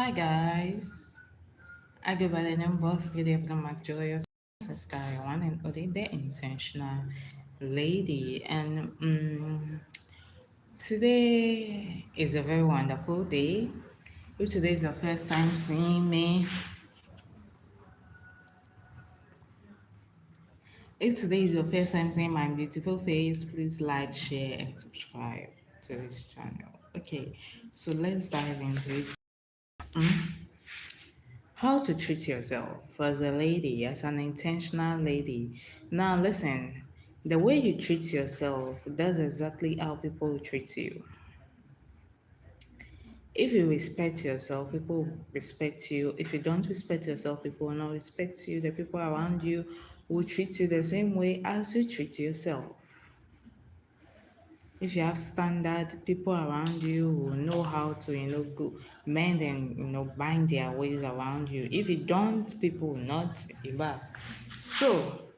Hi guys, I go by the name Boss Lady of the Joyous Sky One and Odi, the intentional lady. And today is a very wonderful day. If today is your first time seeing me, if today is your first time seeing my beautiful face, please like, share, and subscribe to this channel. Okay, so let's dive into it. How to treat yourself as a lady, as an intentional lady. Now, listen, the way you treat yourself, that's exactly how people will treat you. If you respect yourself, people will respect you. If you don't respect yourself, people will not respect you. The people around you will treat you the same way as you treat yourself. If you have standard, people around you will know how to, go mend and bind their ways around you. If you don't, people will not be back. So,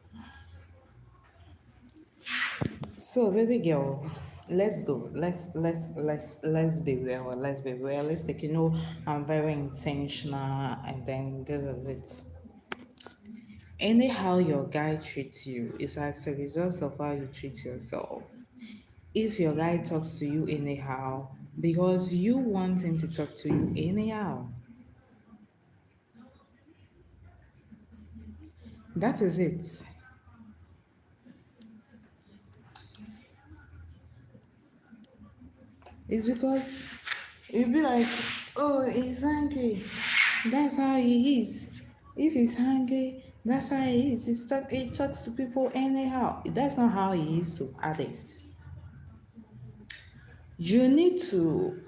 baby girl, let's go. Let's be real. Let's be realistic. I'm very intentional, and then this is it. Anyhow your guy treats you is as a result of how you treat yourself. If your guy talks to you anyhow because you want him to talk to you anyhow, that is it. It's because you'll be like, oh, he's angry. That's how he is. If he's angry, that's how he is. He talks to people anyhow. That's not how he is to others. You need to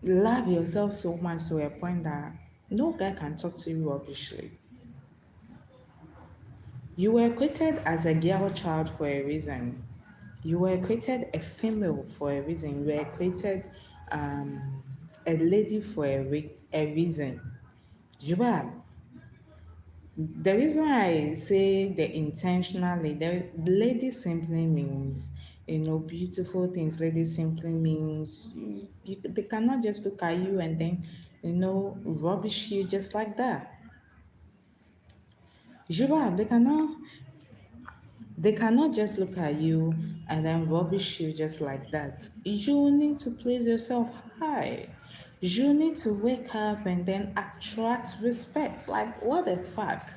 love yourself so much to a point that no guy can talk to you rubbishly. You were created as a girl child for a reason. You were created a female for a reason. You were created a lady for a reason. Juba, the reason I say the intentionally, the lady simply means, beautiful things. Lady simply means they cannot just look at you and then, rubbish you just like that. Juba, they cannot just look at you and then rubbish you just like that. You need to place yourself high. You need to wake up and then attract respect. Like, what the fuck?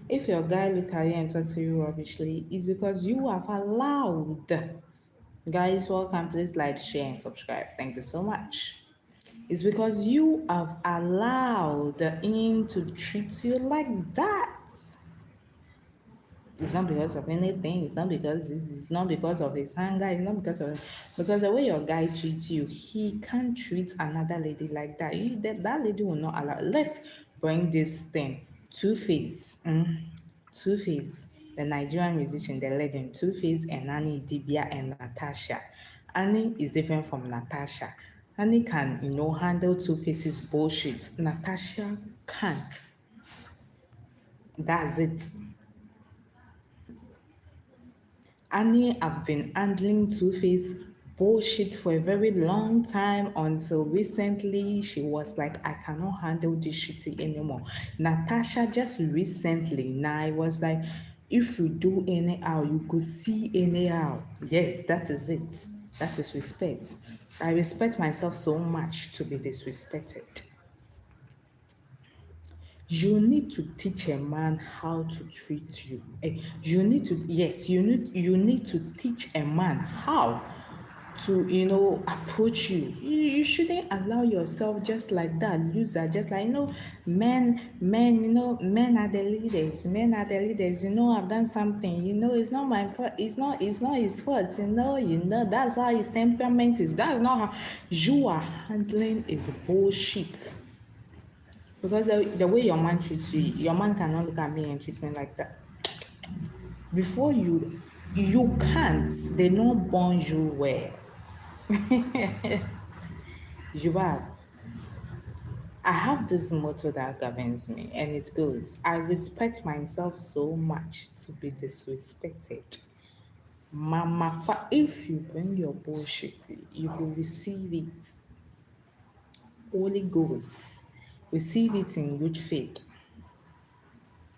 If your guy look at you and talk to you rubbishly, it's because you have allowed. Guys, welcome. Please like, share, and subscribe. Thank you so much. It's because you have allowed him to treat you like that. It's not because of anything. It's not because of his anger. It's not because the way your guy treats you, he can't treat another lady like that. That lady will not allow. Let's bring this thing. Two Face. Two Face, the Nigerian musician, the legend. Two Face and Annie Dibia and Natasha. Annie is different from Natasha. Annie can, handle Two Faces bullshit. Natasha can't. That's it. Annie have been handling Two-Face bullshit for a very long time until recently she was like, I cannot handle this shitty anymore. Natasha just recently now I was like, if you do anyhow, you could see anyhow. Yes, that is it. That is respect. I respect myself so much to be disrespected. You need to teach a man how to treat you. You need to, yes, you need to teach a man how to, approach you. You shouldn't allow yourself just like that, loser, just like, men are the leaders. Men are the leaders. I've done something. It's not my fault. It's not his fault. That's how his temperament is. That's not how you are handling his bullshit. Because the way your man treats you, your man cannot look at me and treat me like that. Before you can't. They not born you well. You are. I have this motto that governs me, and it goes: I respect myself so much to be disrespected. Mama, if you bring your bullshit, you will receive it. Holy Ghost. Receive it in good faith.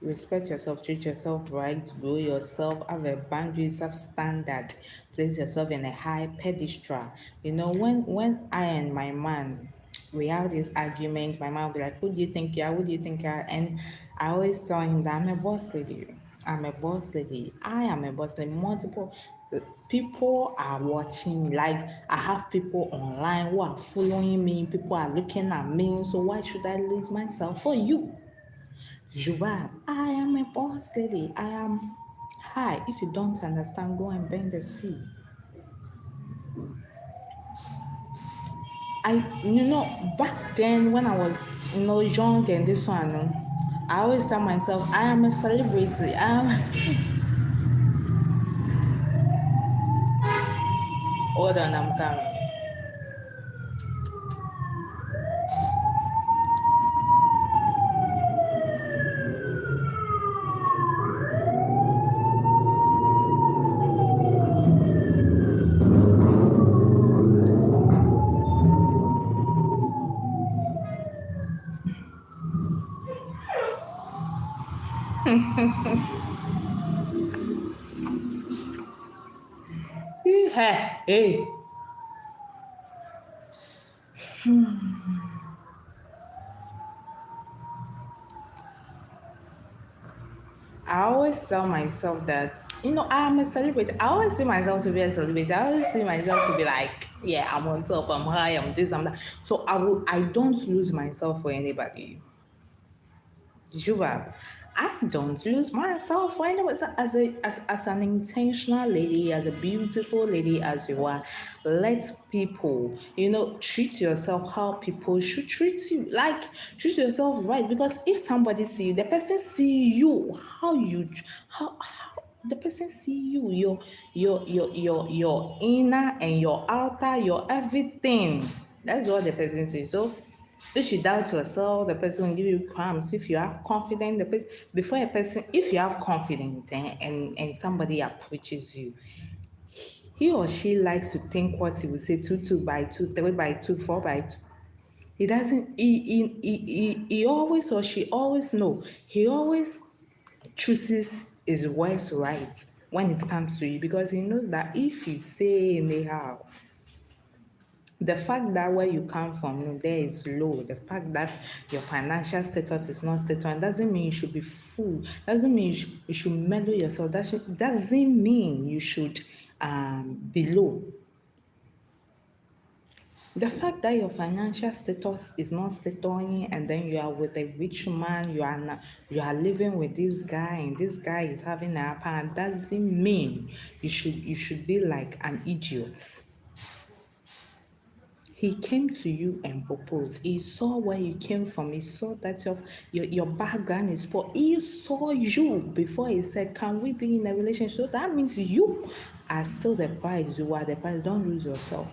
Respect yourself, treat yourself right, grow yourself, have a boundaries, have standard, place yourself in a high pedestal. When I and my man we have this argument, my man will be like, "Who do you think you are? Who do you think you are?" And I always tell him that I'm a boss lady. I'm a boss lady. I am a boss lady. Multiple people are watching me. Like I have people online who are following me. People are looking at me. So why should I lose myself for you? Joab, I am a boss lady. I am high. If you don't understand, go and bend the sea. Back then when I was, young and this one, I always tell myself, I am a celebrity. Hold on, I'm coming. Hey, hey. I always tell myself that, I am a celebrity. I always see myself to be a celebrity. I always see myself to be like, yeah, I'm on top, I'm high, I'm this, I'm that. So I don't lose myself for anybody. Jubab, I don't lose myself for anyone. So as an intentional lady, as a beautiful lady as you are, let people, treat yourself how people should treat you. Like treat yourself right. Because if somebody see you, the person see you, how the person see you, your inner and your outer, your everything. That's what the person sees. So if you doubt yourself, the person will give you crumbs. If you have confidence, the person before a person, if you have confidence and somebody approaches you, he or she likes to think what he will say 2 2 by 2, 3 by 2, 4 by 2. He doesn't he always or she always know. He always chooses his words right when it comes to you because he knows that if he say anyhow, the fact that where you come from there is low, the fact that your financial status is not status doesn't mean you should be full, doesn't mean you should mellow yourself, doesn't mean you should be low. The fact that your financial status is not status and then you are with a rich man, you are living with this guy and this guy is having a pan doesn't mean you should be like an idiot. He came to you and proposed. He saw where you came from. He saw that your background is poor. He saw you before he said, "Can we be in a relationship?" So that means you are still the prize. You are the prize. Don't lose yourself.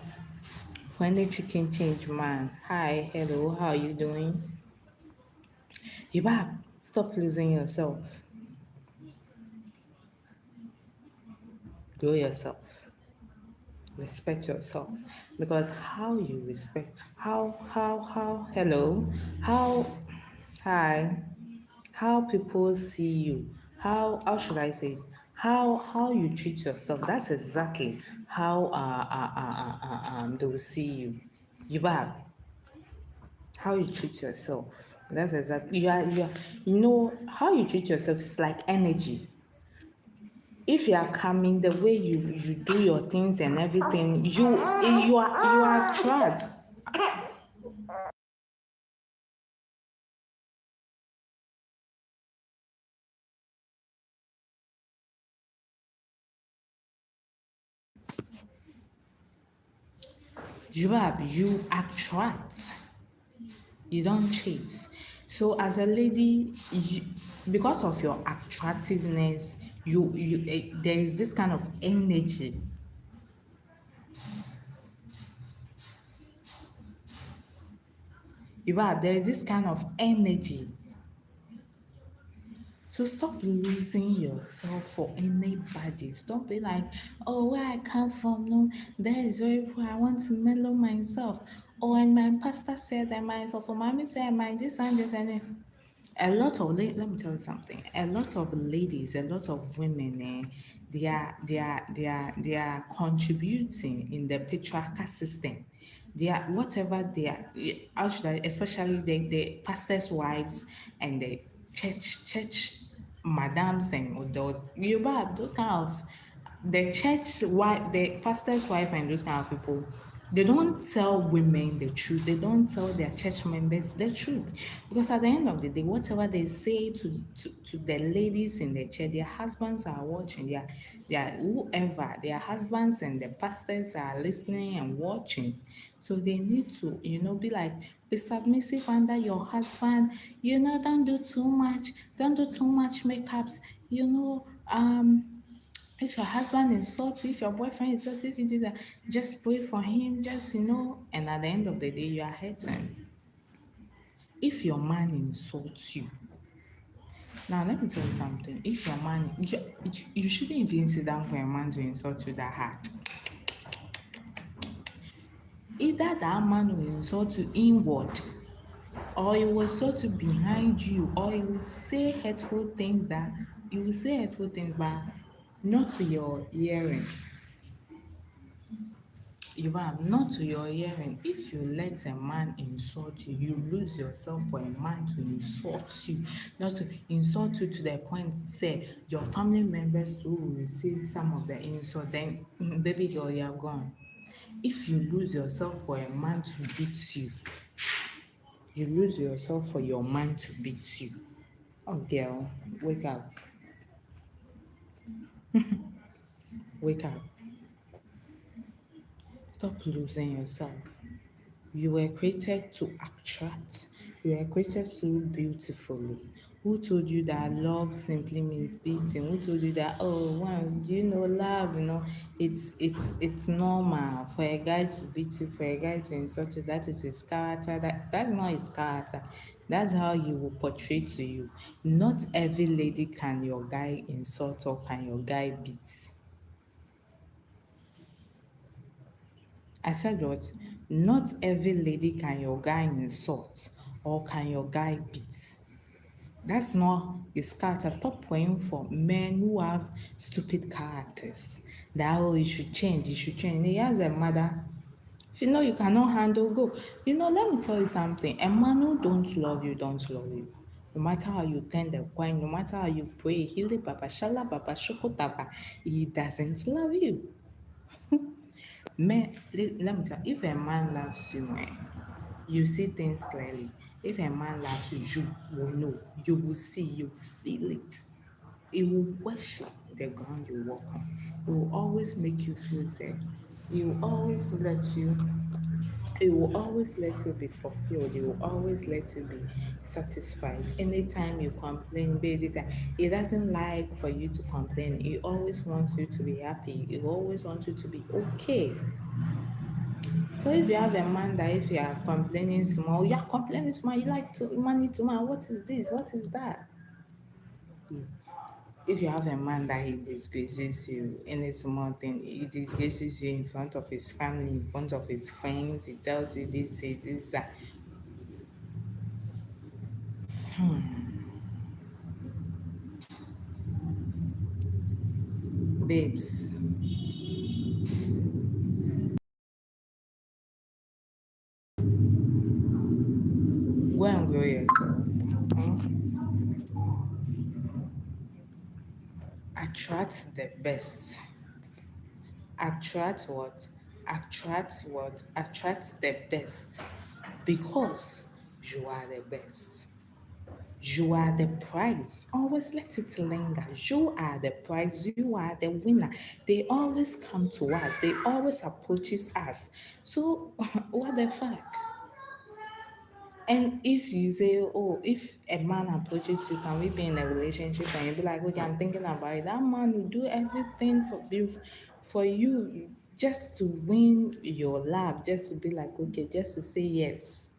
For any chicken change man. Hi, hello, how are you doing? You back. Stop losing yourself. Grow yourself. Respect yourself. Because how you respect, hello, how, hi, how people see you, how should I say it? How you treat yourself, that's exactly how they will see you. You back. How you treat yourself, that's exactly how you treat yourself is like energy. If you are coming the way you do your things and everything, you are attract. You attract, you don't chase. So as a lady, because of your attractiveness, there is this kind of energy. There is this kind of energy. So stop losing yourself for anybody. Stop being like, oh, where I come from, no, that is very poor. I want to mellow myself. Oh, and my pastor said that my so for mommy said my this and this and then a lot of let me tell you something. A lot of ladies, a lot of women, they are contributing in the patriarchal system. They are whatever they are. How should I? Especially the pastors' wives and the church madams and those kind of the church wife, the pastor's wife, and those kind of people, they don't tell women the truth. They don't tell their church members the truth. Because at the end of the day, whatever they say to the ladies in the church, their husbands are watching, whoever, their husbands and the pastors are listening and watching. So they need to, be like, be submissive under your husband, don't do too much, don't do too much makeups, if your husband insults you, if your boyfriend insults you, if it is just pray for him, just and at the end of the day, you are hurting. If your man insults you, now let me tell you something. If your man, you shouldn't even sit down for a man to insult you that hard. Either that man will insult you inward, or he will insult you behind you, or he will say hurtful things but not to your hearing. Not to your hearing. If you let a man insult you, you lose yourself for a man to insult you. Not to insult you to the point, say, your family members too will receive some of the insult, then baby girl, you are gone. If you lose yourself for a man to beat you, you lose yourself for your man to beat you. Oh, girl, wake up. Wake up. Stop losing yourself. You were created to attract. You were created so beautifully. Who told you that love simply means beating? Who told you that, oh, wow, do you know love? It's normal for a guy to beat you, for a guy to insult you. That is his character. That's not his character. That's how he will portray to you. Not every lady can your guy insult or can your guy beat. I said what? Not every lady can your guy insult or can your guy beat. That's not his character. Stop praying for men who have stupid characters. That he should change, he should change. He has a mother. If you know you cannot handle, go. Let me tell you something. A man who don't love you, don't love you. No matter how you tend the coin, no matter how you pray, Hili Baba, Shala Baba, Shokotaba, he doesn't love you. Let me tell you, if a man loves you, you see things clearly. If a man loves you, you will know, you will see, you will feel it. It will worship the ground you walk on. It will always make you feel safe. It will always let you. It will always let you be fulfilled. It will always let you be satisfied. Anytime you complain, baby, it doesn't like for you to complain. It always wants you to be happy. It always wants you to be okay. So if you have a man that if you are complaining small, you like to money to man, what is this? What is that? If you have a man that he disgraces you any small thing, he disgraces you in front of his family, in front of his friends, he tells you this, that. Babes, go and grow yourself. Attract the best. Attract what? Attract the best. Because you are the best. You are the prize. Always let it linger. You are the prize. You are the winner. They always come to us. They always approaches us. So what the fuck? And if you say, oh, if a man approaches you, can we be in a relationship? And you be like, okay, I'm thinking about it. That man will do everything for you just to win your love, just to be like, okay, just to say yes.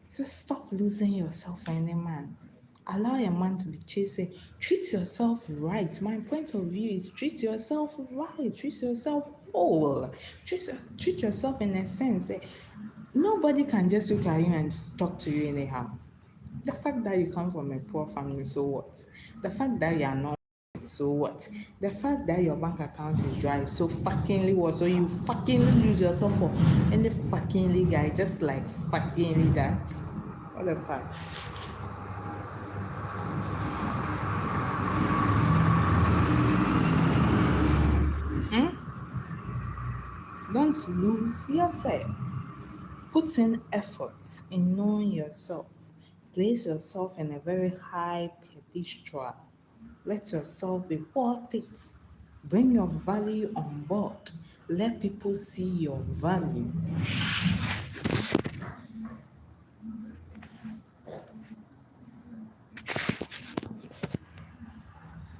So stop losing yourself for any man. Allow a man to be chasing. Treat yourself right. My point of view is treat yourself right. Treat yourself whole. Treat yourself in a sense. Nobody can just look at you and talk to you anyhow. The fact that you come from a poor family, so what? The fact that you are not, so what? The fact that your bank account is dry, so fuckingly what? So you fucking lose yourself for any fuckingly guy, just like fuckingly that. What the fuck? Don't lose yourself. Put in efforts in knowing yourself. Place yourself in a very high pedestal. Let yourself be worth it. Bring your value on board. Let people see your value.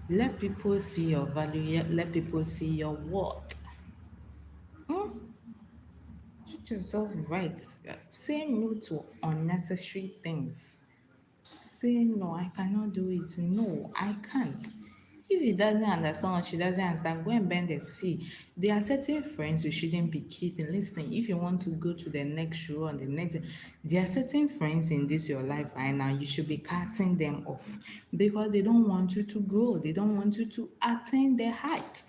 Let people see your value. Let people see your worth. Hmm? Treat yourself right. Say no to unnecessary things. Say no, I cannot do it. No, I can't. If he doesn't understand or she doesn't understand, go and bend the sea. There are certain friends you shouldn't be keeping. Listen, if you want to go to the next row and the next, there are certain friends in this your life right now. You should be cutting them off because they don't want you to grow. They don't want you to attain their height.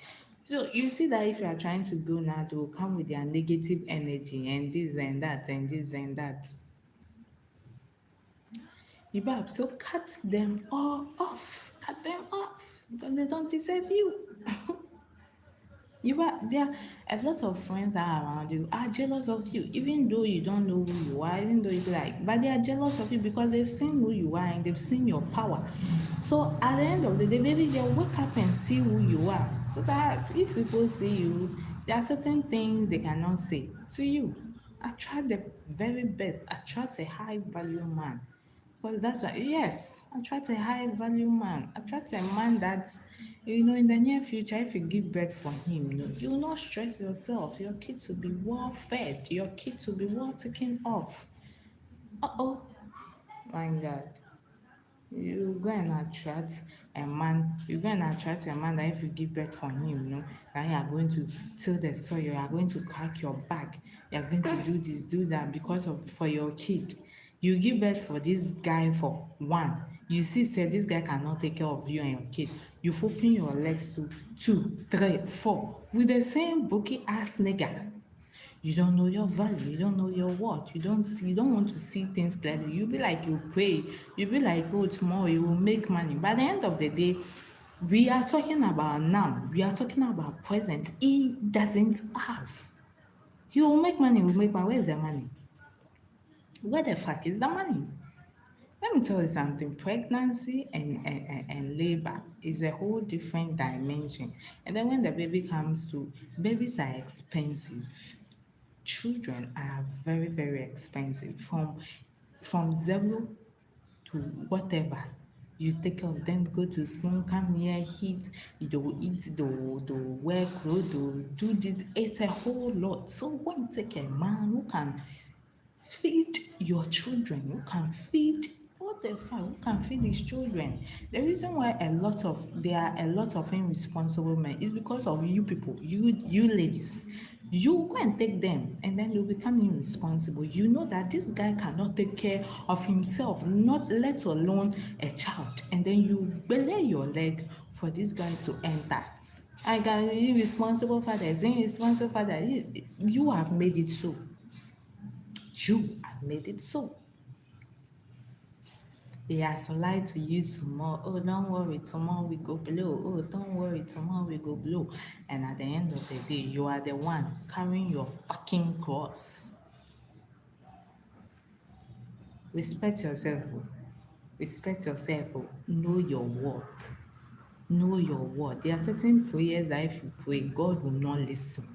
So you see that if you are trying to go now, they will come with their negative energy and this and that and this and that. You Ibab, so cut them all off. Cut them off. Because they don't deserve you. There are a lot of friends that are around you are jealous of you, even though you don't know who you are, even though you like, but they are jealous of you because they've seen who you are and they've seen your power. So at the end of the day, baby, they wake up and see who you are. So that if people see you, there are certain things they cannot say to you. Attract the very best, attract a high value man. Because that's why, yes, attract a high value man. Attract a man that, in the near future, if you give birth for him, you will not stress yourself. Your kids will be well fed. Your kids will be well taken off. Uh-oh, my God. You go and attract a man that if you give birth for him, then you are going to till the soil, you are going to crack your back, you are going to do this, do that because of for your kid. You give birth for this guy for one. You see, say this guy cannot take care of you and your kid. You open your legs to two, three, four with the same bookie ass nigga. You don't know your value, you don't know your worth, you don't want to see things clearly. You be like you pray, you be like, oh, tomorrow you will make money. By the end of the day, we are talking about now, we are talking about present. He doesn't have. He will make money, he will make money. Where's the money? Where the fuck is the money? Let me tell you something. Pregnancy and labor is a whole different dimension. And then when the baby comes to, babies are expensive. Children are very, very expensive. From zero to whatever. You take care of them, go to school, come here, eat, they will eat, they will wear clothes, they will do this. It's a whole lot. So when you take a man who can feed your children, who can feed what the fuck, who can feed his children. The reason why there are a lot of irresponsible men is because of you people, you ladies. You go and take them and then you become irresponsible. You know that this guy cannot take care of himself, not let alone a child, and then you belay your leg for this guy to enter. I got irresponsible fathers, irresponsible father. You have made it so. You have made it so. He has lied to you tomorrow. Oh, don't worry, tomorrow we go below. Oh, don't worry, tomorrow we go below. And at the end of the day, you are the one carrying your fucking cross. Respect yourself. Oh. Respect yourself. Oh. Know your worth. Know your worth. There are certain prayers that if you pray, God will not listen.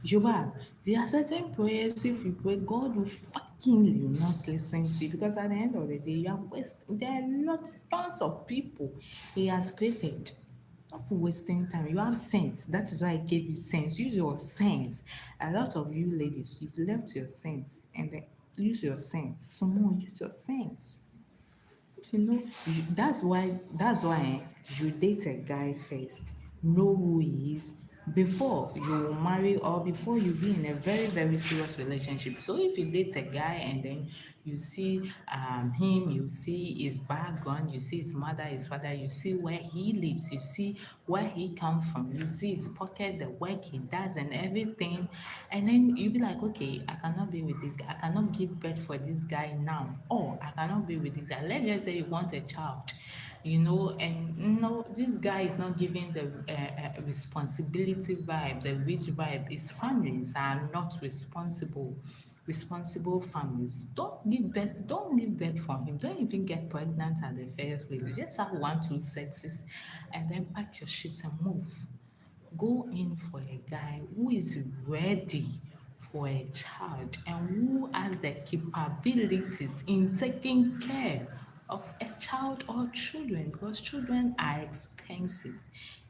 Yoba, there are certain prayers if you pray, God will fucking not listen to you because at the end of the day, you are wasting. There are not tons of people He has created. Stop wasting time. You have sense. That is why I gave you sense. Use your sense. A lot of you ladies, you've left your sense and then use your sense. Someone use your sense. That's why you date a guy first. Know who he is, before you marry or before you be in a very very serious relationship. So if you date a guy and then you see him, you see his background, you see his mother, his father, you see where he lives, you see where he comes from, you see his pocket, the work he does and everything, and then you be like, okay, I cannot be with this guy, I cannot give birth for this guy now, or I cannot be with this guy. Let's just say you want a child, and this guy is not giving the responsibility vibe, the rich vibe. His families are not responsible families. Don't give birth for him, don't even get pregnant at the first place. Just have one two sexes and then pack your shit and move. Go in for a guy who is ready for a child and who has the capabilities in taking care of a child or children, because children are expensive.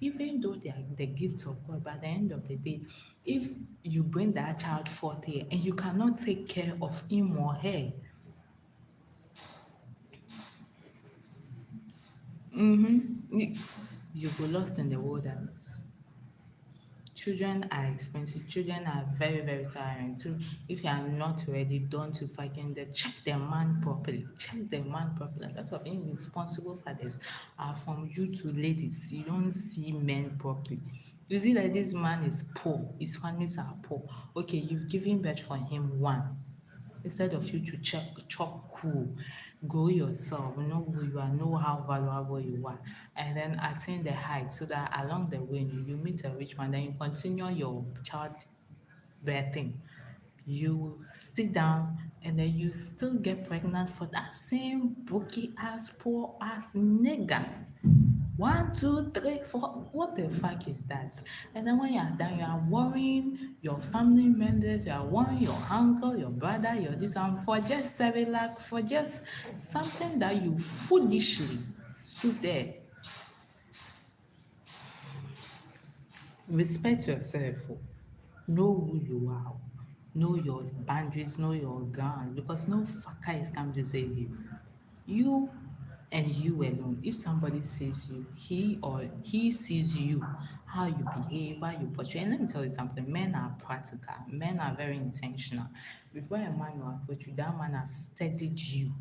Even though they are the gift of God, by the end of the day, if you bring that child forth here and you cannot take care of him or her, you you go lost in the wilderness. Children are expensive. Children are very, very tiring. So if you are not ready, don't you fucking check the man properly. Check the man properly. A lot of irresponsible fathers are from you to ladies. You don't see men properly. You see that this man is poor. His families are poor. Okay, you've given birth for him one. Instead of you to check chop cool, grow yourself, know who you are, know how valuable you are, and then attain the height so that along the way you meet a rich man, then you continue your child birthing. You sit down and then you still get pregnant for that same brokey ass, poor ass nigga. One, two, three, four. What the fuck is that? And then when you're done, you are worrying your family members, you are worrying your uncle, your brother, your this one for just 7 lakh, for just something that you foolishly stood there. Respect yourself. Know who you are. Know your boundaries, know your grounds, because no fucker is coming to save you. You and you alone. If somebody sees you, he sees you, how you behave, how you portray. And let me tell you something, men are practical, men are very intentional. Before a man will approach you, that man have studied you.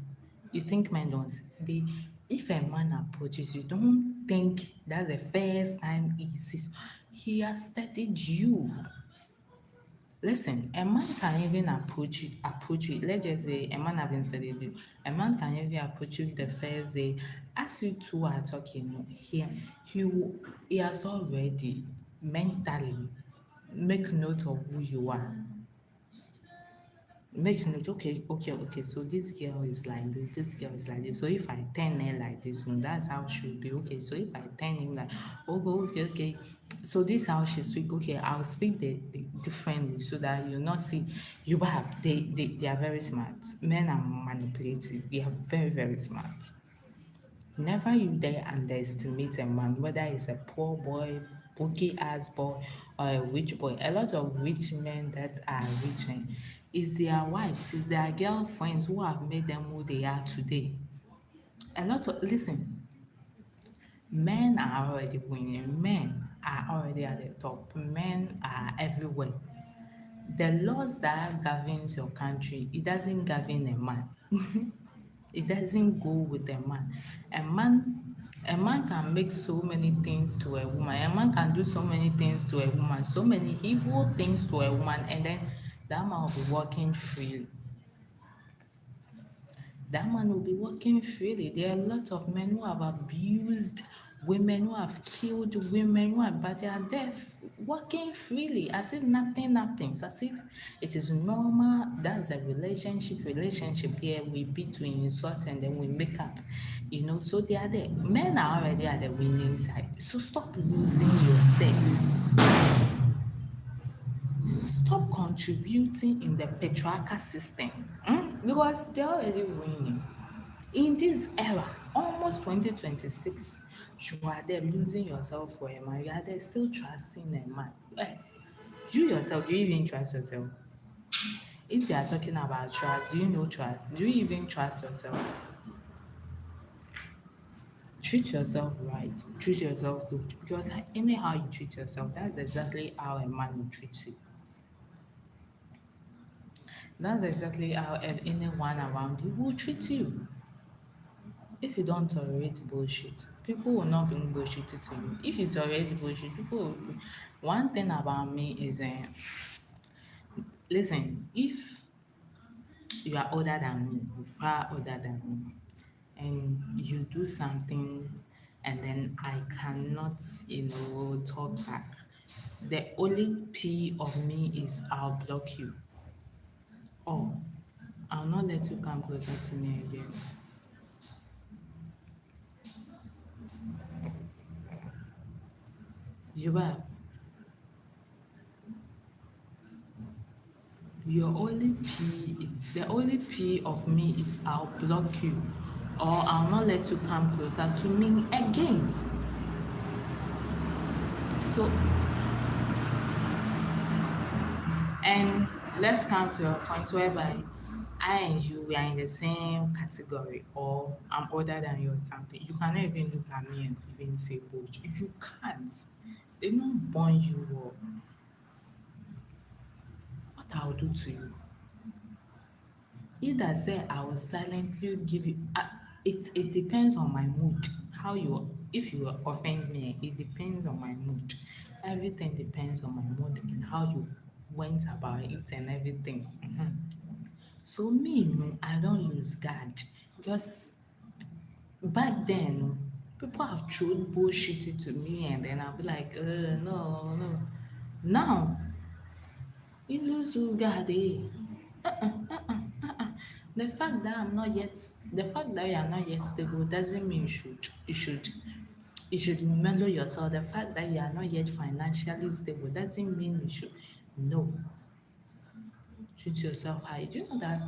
You think men don't? They, if a man approaches you, don't think that's the first time he sees. He has studied you. Listen, a man can even approach you. Let's just say a man having studied you. A man can even approach you the first day. As you two are talking, he has already mentally make note of who you are. Make note, okay. So this girl is like this girl is like this. So if I turn her like this, no, that's how she will be. Okay, so if I turn him like, okay. So this is how she speak. Okay, I'll speak the differently so that you not see you have they are very smart. Men are manipulative. They are very, very smart. Never you dare underestimate a man, whether he's a poor boy, bookie ass boy, or a rich boy. A lot of rich men that are rich is their wives, is their girlfriends who have made them who they are today. A lot of listen, men are already winning, men are already at the top, men are everywhere. The laws that governs your country, it doesn't govern a man. It doesn't go with a man. A man a man can make so many things to a woman. A man can do so many things to a woman, so many evil things to a woman, and then that man will be walking freely. That man will be walking freely. There are a lot of men who have abused women, who have killed women, but they are there walking freely as if nothing happens, as if it is normal. That's a relationship. Relationship here we beat, we insult, and then we make up. So they are there. Men are already at the winning side. So stop losing yourself. Stop contributing in the patriarchal system, because they're already winning. In this era, almost 2026, you are there losing yourself for a man. You are there still trusting a man. You yourself, do you even trust yourself? If they are talking about trust, do you know trust? Do you even trust yourself? treat yourself right, treat yourself good. Because anyhow you treat yourself, that's exactly how a man will treat you. That's exactly how anyone around you will treat you. If you don't tolerate bullshit, people will not bring bullshit to you. If you tolerate bullshit, people will. One thing about me is, listen, if you are older than me, far older than me, and you do something, and then I cannot, talk back. The only P of me is I'll block you. Or I'll not let you come closer to me again. You are. Your only P is the only P of me is I'll block you, or I'll not let you come closer to me again. So, and let's come to a point whereby I and you we are in the same category, or I'm older than you or something. You cannot even look at me and even say bullshit. You can't. They don't born you up. What I'll do to you? Either say I will silently give you. It depends on my mood. How you if you offend me, it depends on my mood. Everything depends on my mood and how you went about it and everything. Mhm. So me, no, I don't lose guard. Just back then, people have thrown bullshit to me, and then I'll be like, no, no. Now you lose your guard, eh? The fact that I'm not yet, the fact that you are not yet stable doesn't mean you should mellow yourself. The fact that you are not yet financially stable doesn't mean you should. No, treat yourself high. Do you know that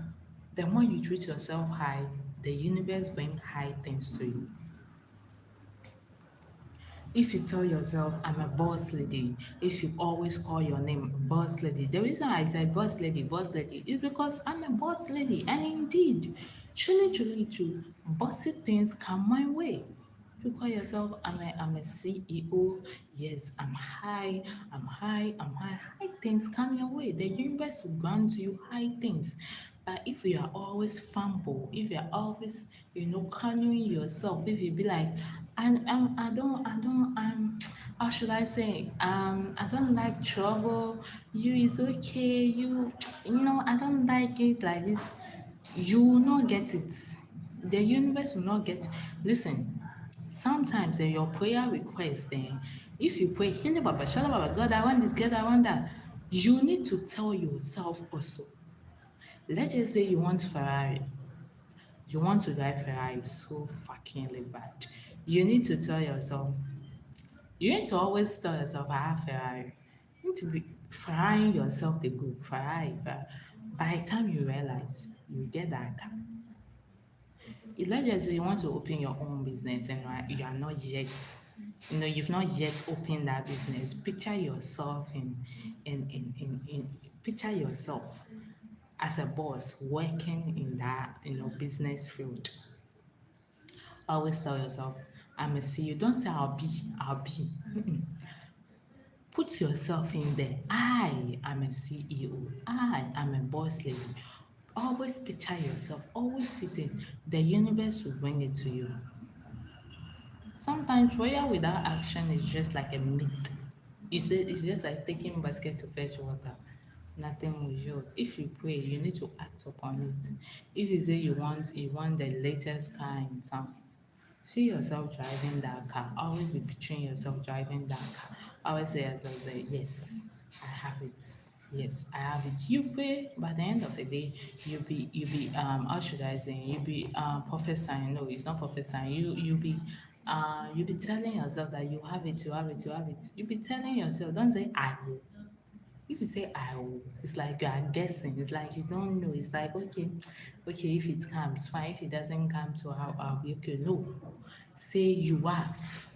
the more you treat yourself high, the universe bring high things to you? If you tell yourself, I'm a boss lady, if you always call your name boss lady, the reason I said boss lady is because I'm a boss lady. And indeed, truly, truly true, bossy things come my way. If you call yourself, I'm a CEO, yes, I'm high. High things come your way. The universe will grant you high things. But if you are always fumble, if you are always, canoeing yourself, if you be like, how should I say? I don't like trouble. You is okay. I don't like it like this. You will not get it. The universe will not get. Listen, sometimes your prayer request, if you pray, "Hele Baba, Shala Baba, God, I want this, God, I want that," you need to tell yourself also. Let's just say you want Ferrari. You want to drive Ferrari so fuckingly bad. You need to tell yourself, you need to always tell yourself, I have Ferrari. You need to be frying yourself the good Ferrari. But by the time you realize you get that car, let's just say you want to open your own business and you are not yet, you've not yet opened that business. Picture yourself picture yourself as a boss working in that business field. Always tell yourself, I'm a CEO. Don't say I'll be. Mm-mm. Put yourself in there. I am a CEO. I am a boss lady. Always picture yourself. Always sitting. The universe will bring it to you. Sometimes prayer without action is just like a myth. It's just like taking basket to fetch water. Nothing will yield. If you pray, you need to act upon it. If you say you want the latest car in town, see yourself driving that car. Always be picturing yourself driving that car. Always say yourself that yes, I have it. Yes, I have it. You pray. By the end of the day, you be how should I say, you be prophesying. No, it's not prophesying. You be telling yourself that you have it, you have it, you have it. You be telling yourself, don't say I will. If you say I will, it's like you are guessing. It's like you don't know. It's like okay, if it comes, fine. If it doesn't come, to how I'll be okay. No, say you have.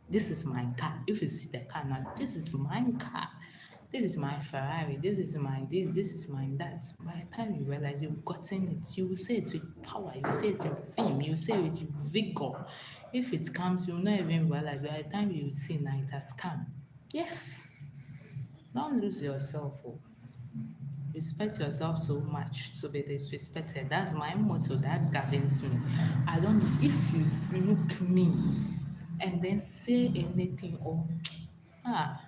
This is my car. If you see the car now, this is my car. This is my Ferrari, this is my this is my that. By the time you realize you've gotten it, you will say it with power, you say it with vim, you say it with vigor. If it comes, you'll not even realize. By the time you see now, it has come. Yes, don't lose yourself. Oh. Respect yourself so much to be disrespected. That's my motto. That governs me. I don't. If you look me and then say anything or ah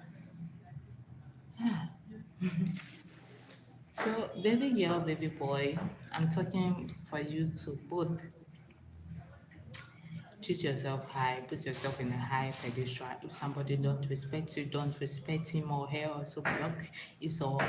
so baby girl, baby boy, I'm talking for you to both treat yourself high, put yourself in a high pedestal. If somebody don't respect you, don't respect him or her. Also block is or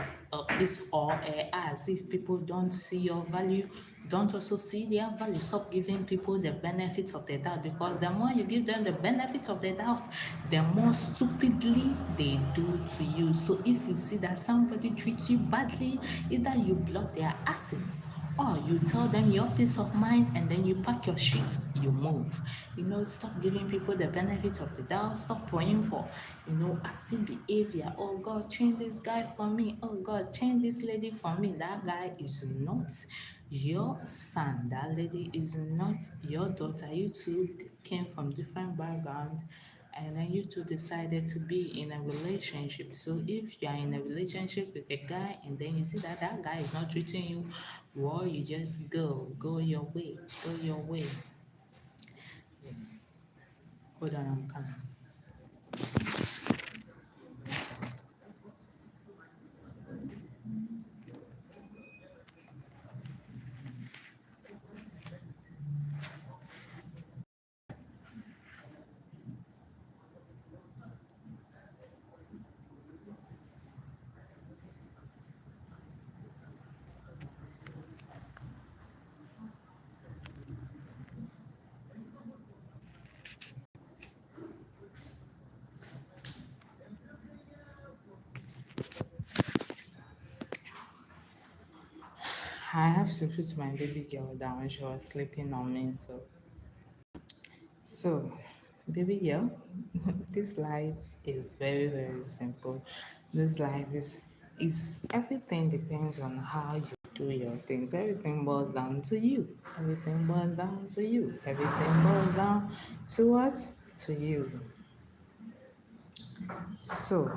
as if people don't see your value, don't also see their value. Stop giving people the benefit of the doubt, because the more you give them the benefit of the doubt, the more stupidly they do to you. So if you see that somebody treats you badly, either you block their asses or you tell them your peace of mind and then you pack your shit, you move. Stop giving people the benefit of the doubt. Stop praying for, assume behavior. Oh God, change this guy for me. Oh God, change this lady for me. That guy is not your son. That lady is not your daughter. You two came from different background and then you two decided to be in a relationship. So if you are in a relationship with a guy and then you see that that guy is not treating you well, you just go your way, go your way. Yes. Hold on, I'm coming. I have to put my baby girl down. She was sleeping on me. So baby girl, this life is very, very simple. This life is everything depends on how you do your things. Everything boils down to you. Everything boils down to you. Everything boils down to what? To you. So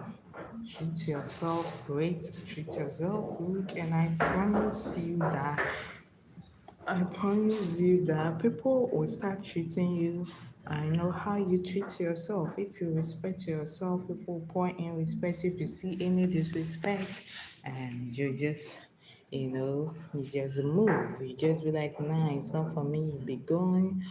treat yourself great, treat yourself good, and I promise you that people will start treating you. I know how you treat yourself. If you respect yourself, people will pour in respect. If you see any disrespect, and you just move. You just be like, nah, it's not for me. Be going.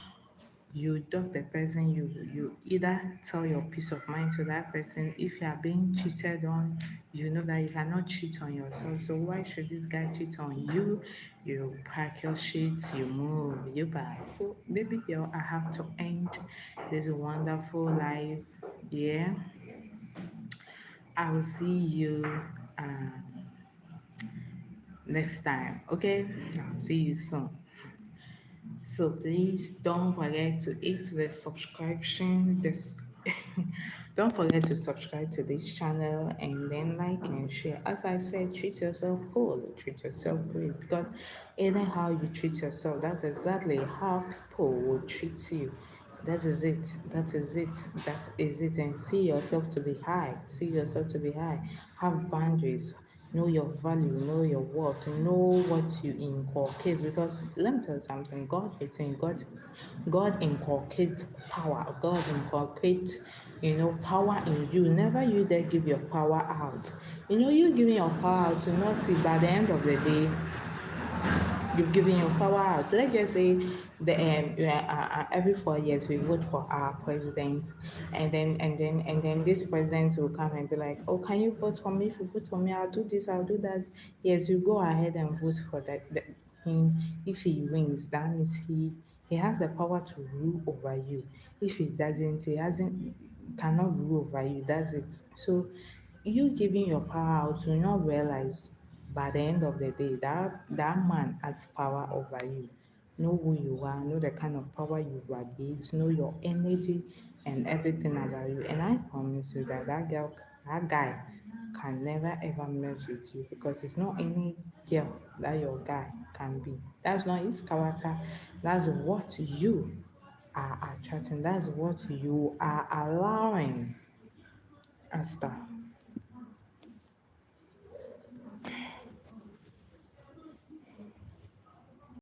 You duck the person, you either tell your peace of mind to that person. If you are being cheated on, you know that you cannot cheat on yourself, so why should this guy cheat on you? You pack your shit, you move, you buy. So baby girl, I have to end this wonderful life. Yeah, I will see you next time. Okay, I'll see you soon. So please don't forget to hit the subscription. This don't forget to subscribe to this channel and then like and share. As I said, treat yourself whole, treat yourself great, because anyhow you treat yourself, that's exactly how people will treat you. That is it. That is it. That is it. And see yourself to be high. See yourself to be high. Have boundaries. Know your value. Know your worth. Know what you inculcate. Because let me tell you something. God within God inculcates power. God inculcates, power in you. Never you dare give your power out. You giving your power out to not see by the end of the day you've given your power out. Let's just say every 4 years we vote for our president, and then this president will come and be like, "Oh, can you vote for me? If you vote for me, I'll do this, I'll do that." Yes, you go ahead and vote for him. If he wins, that means he has the power to rule over you. If he doesn't, he hasn't cannot rule over you. That's it. So you giving your power out will not realize by the end of the day that man has power over you. Know who you are, know the kind of power you radiate, know your energy and everything about you. And I promise you that that guy can never ever mess with you because it's not any girl that your guy can be. That's not his character. That's what you are attracting. That's what you are allowing, Esther.